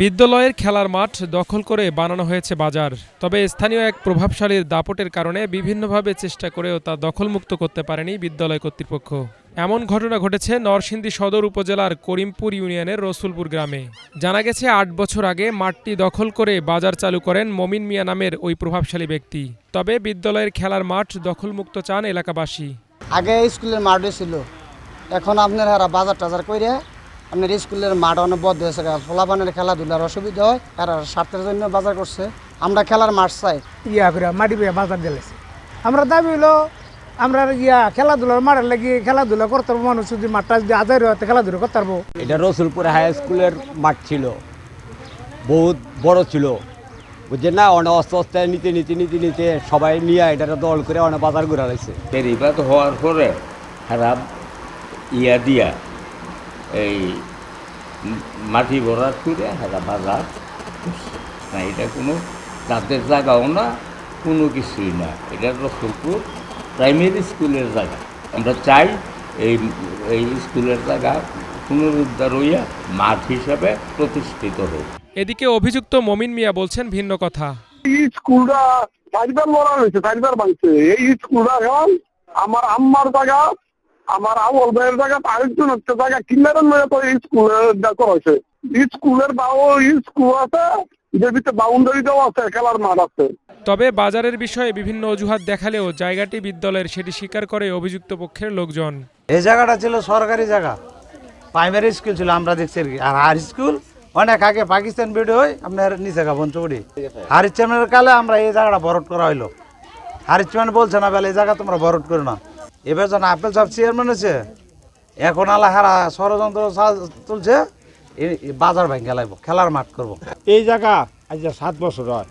বিদ্যালয়ের খেলার মাঠ দখল করে বানানো হয়েছে বাজার। তবে স্থানীয় এক প্রভাবশালীর দাপটের কারণে বিভিন্নভাবে চেষ্টা করেও তা দখলমুক্ত করতে পারেনি বিদ্যালয় কর্তৃপক্ষ। এমন ঘটনা ঘটেছে নরসিংদী সদর উপজেলার করিমপুর ইউনিয়নের রসুলপুর গ্রামে। জানা গেছে ৮ বছর আগে মাঠটি দখল করে বাজার চালু করেন মমিন মিয়া নামের ওই প্রভাবশালী ব্যক্তি। তবে বিদ্যালয়ের খেলার মাঠ দখলমুক্ত চান এলাকাবাসী। আগে স্কুলের মাঠে ছিল, এখন আপনার হারা বাজার টাজার করে আপনার স্কুলের মাঠ অনেক বদ্ধ হয়েছে, ফলাফানের খেলাধুলার অসুবিধা হয়, এরা স্বার্থের জন্য বাজার করছে। আমরা খেলার মাঠ চাই করে মাটি পেয়ে বাজার দিয়েছে। আমরা দাবি হলো আমরা খেলাধুলার মাঠের লাগিয়ে খেলাধুলা করতে পারবো, মানুষ যদি মাঠটা যদি আজার হতে খেলাধুলা করতে পারবো। এটা রসুলপুর হাই স্কুলের মাঠ ছিল, বহুত বড় ছিল, বুঝছেন না। অনেক অস্তে অস্তে নিতে সবাই নিয়ে এটা দল করে অনেক বাজার ঘুরে লাগছে। বেরিবাদ হওয়ার পরে খারাপ দিয়া এই মাটি ভরাট করে হারা বাজার না, এটা কোনো তাদের জায়গাও না, কোনো কিছুই না। এটা রসুলপুর প্রাইমারি স্কুলের জায়গা। আমরা চাই এই স্কুলের জায়গা পুনরুদ্ধার হইয়া মাঠ হিসাবে প্রতিষ্ঠিত হোক। এদিকে অভিযুক্ত মমিন মিয়া বলছেন ভিন্ন কথা। এই স্কুলটা চারবার লড়া হয়েছে, চারবার ভাঙছে। এই স্কুলটা এখন আমার আম্মার জায়গা, আমার আউল ভাইয়ের জায়গা, আরেকজন হচ্ছে জায়গা কিনারের মেয়ে তো এই স্কুলের করা হয়েছে। স্কুলের স্কুল আছে, যে ভিতরে বাউন্ডারি দেওয়া আছে, খেলার মাঠ আছে। তবে বাজারের বিষয়ে বিভিন্ন অজুহাত দেখালেও জায়গাটি বিদ্যালয়ের, সেটি স্বীকার করে অভিযুক্ত পক্ষের লোকজন। এই জায়গাটা ছিল সরকারি জায়গা, প্রাইমারি স্কুল ছিল, আমরা দেখছি আর হাই স্কুল অনেক আগে পাকিস্তান ভিডিও হয় আপনার নিচে গা পঞ্চবড়ি হারিস চেয়ারম্যানের কালে আমরা এই জায়গাটা বরট করা হইলো। হারিস চেয়ারম্যান বলছে না বেলা এই জায়গা তোমরা বরট করো না। এবার যখন আপেল সাহেব চেয়ারম্যান হয়েছে, এখন আল্লাহ হারা ষড়যন্ত্র তুলছে, বাজার ভেঙে লাগবো, খেলার মাঠ করবো। এই জায়গা আজ 7 বছর হয়,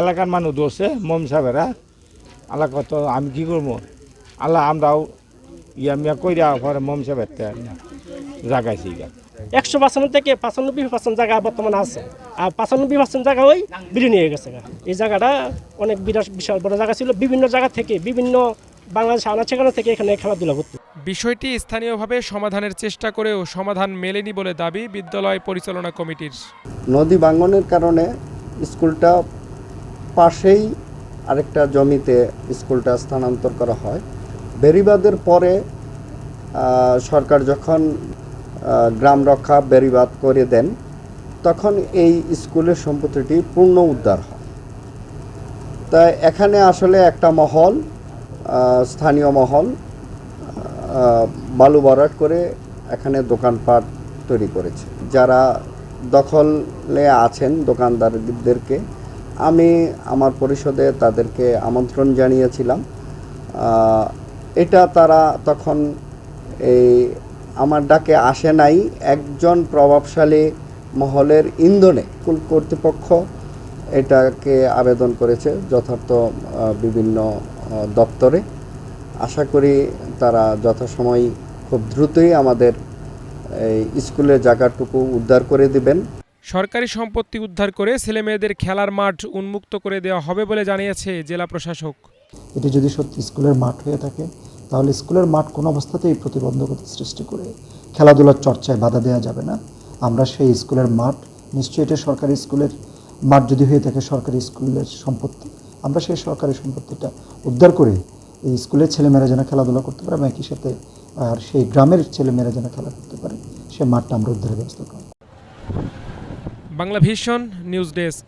এলাকার মানুষ দোষে মম সাহেবেরা আল্লাহ কত আমি কি করবো, আল্লাহ আমরাও মিয়া কইরা পরে মম সাহেবের জায়গায় 100% থেকে 95% জায়গা বর্তমানে আছে, আর 95% জায়গা ওই বিলীন হয়ে গেছে। এই জায়গাটা অনেক বিশাল বড় জায়গা ছিল, বিভিন্ন জায়গা থেকে, বিভিন্ন বাংলাদেশ আনাচেখানা থেকে এখানে খেলাধুলা করতো। বিষয়টি স্থানীয়ভাবে সমাধানের চেষ্টা করেও সমাধান মেলেনি বলে দাবি বিদ্যালয় পরিচালনা কমিটির। নদী ভাঙনের কারণে স্কুলটা পাশেই আরেকটা জমিতে স্কুলটা স্থানান্তর করা হয়। বেড়িবাঁধের পরে সরকার যখন গ্রাম রক্ষা বেড়িবাঁধ করে দেন, তখন এই স্কুলের সম্পত্তিটি পূর্ণ উদ্ধার হয়। তাই এখানে আসলে একটা মহল, স্থানীয় মহল বালু ভরাট করে এখানে দোকানপাট তৈরি করেছে। যারা দখলে আছেন দোকানদারদেরকে আমি আমার পরিষদে তাদেরকে আমন্ত্রণ জানিয়েছিলাম। এটা তারা তখন এই আমার ডাকে আসে নাই। একজন প্রভাবশালী মহলের ইন্ধনে স্কুল কর্তৃপক্ষ এটাকে আবেদন করেছে যথার্থ বিভিন্ন দপ্তরে। আশা করি তারা যথাসময় খুব দ্রুতই আমাদের এই স্কুলের জায়গাটুকু উদ্ধার করে দিবেন। সরকারি সম্পত্তি উদ্ধার করে ছেলেমেয়েদের খেলার মাঠ উন্মুক্ত করে দেওয়া হবে বলে জানিয়েছে জেলা প্রশাসক। এটি যদি সত্যি স্কুলের মাঠ হয়ে থাকে, তাহলে স্কুলের মাঠ কোনো অবস্থাতেই প্রতিবন্ধকতা সৃষ্টি করে খেলাধুলার চর্চায় বাধা দেওয়া যাবে না। আমরা সেই স্কুলের মাঠ, নিশ্চয়ই এটা সরকারি স্কুলের মাঠ যদি হয়ে থাকে, সরকারি স্কুলের সম্পত্তি, আমরা সেই সরকারি সম্পত্তিটা উদ্ধার করে এই স্কুলের ছেলেমেয়েরা যেন খেলাধুলা করতে পারে, এবং একই সাথে আর সেই গ্রামের ছেলেমেয়েরা যেন খেলা করতে পারে, সে মাঠটা আমরা উদ্ধারের ব্যবস্থা করব। Bangla vision news desk.